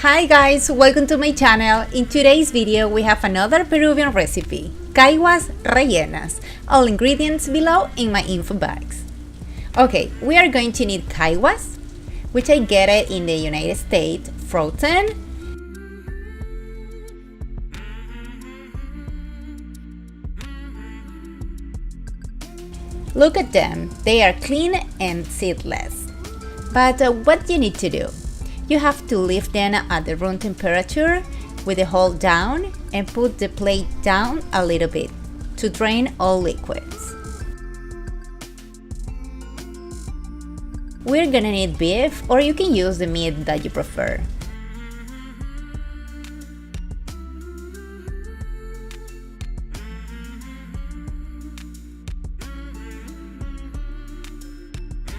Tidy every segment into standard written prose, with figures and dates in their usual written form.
Hi guys, welcome to my channel. In today's video we have another Peruvian recipe, caiguas rellenas. All ingredients below in my info box. Okay, we are going to need caiguas, which I get it in the United States, frozen. Look at them, they are clean and seedless. But what you need to do? You have to leave them at the room temperature with the hole down and put the plate down a little bit to drain all liquids. We're gonna need beef, or you can use the meat that you prefer.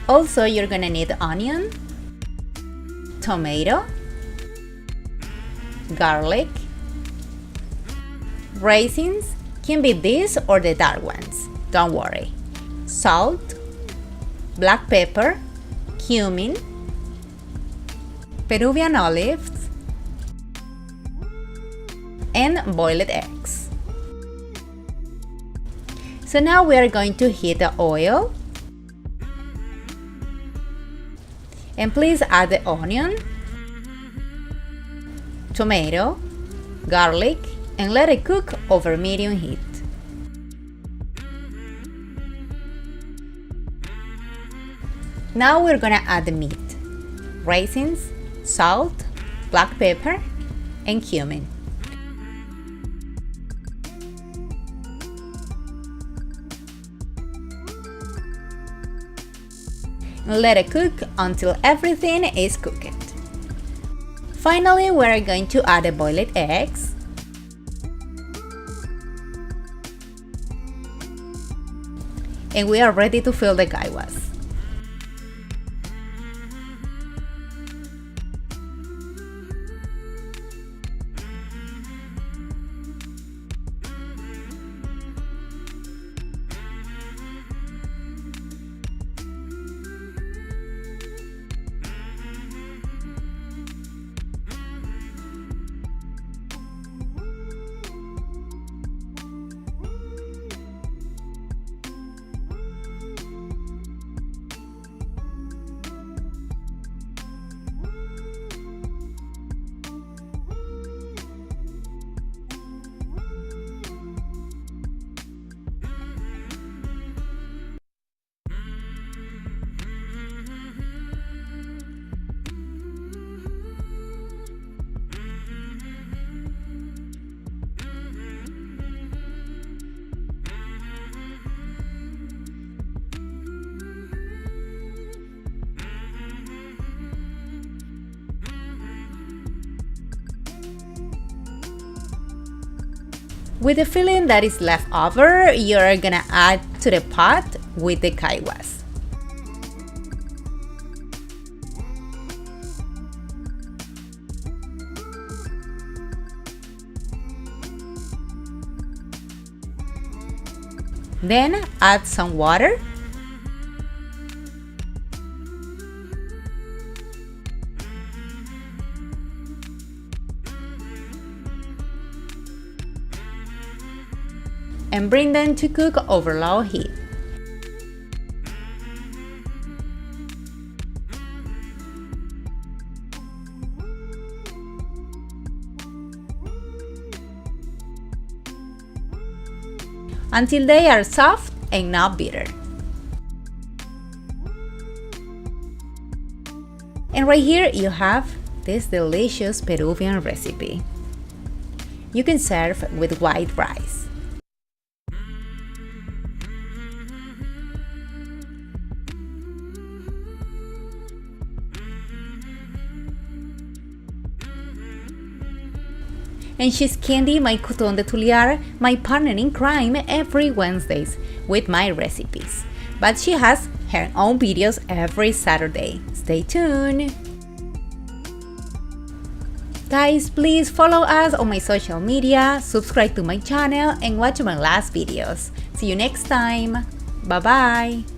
Also, you're gonna need onion, tomato, garlic, raisins, can be these or the dark ones, don't worry, salt, black pepper, cumin, Peruvian olives, and boiled eggs. So now we are going to heat the oil. And please add the onion, tomato, garlic, and let it cook over medium heat. Now we're gonna add the meat, raisins, salt, black pepper, and cumin. Let it cook until everything is cooked. Finally, we are going to add the boiled eggs, and we are ready to fill the caiguas. With the filling that is left over, you're gonna add to the pot with the caiguas. Then add some water. And bring them to cook over low heat. Until they are soft and not bitter. And right here you have this delicious Peruvian recipe. You can serve with white rice. And she's Candy, my couton de Tuliar, my partner in crime every Wednesdays with my recipes. But she has her own videos every Saturday. Stay tuned! Guys, please follow us on my social media, subscribe to my channel, and watch my last videos. See you next time! Bye bye!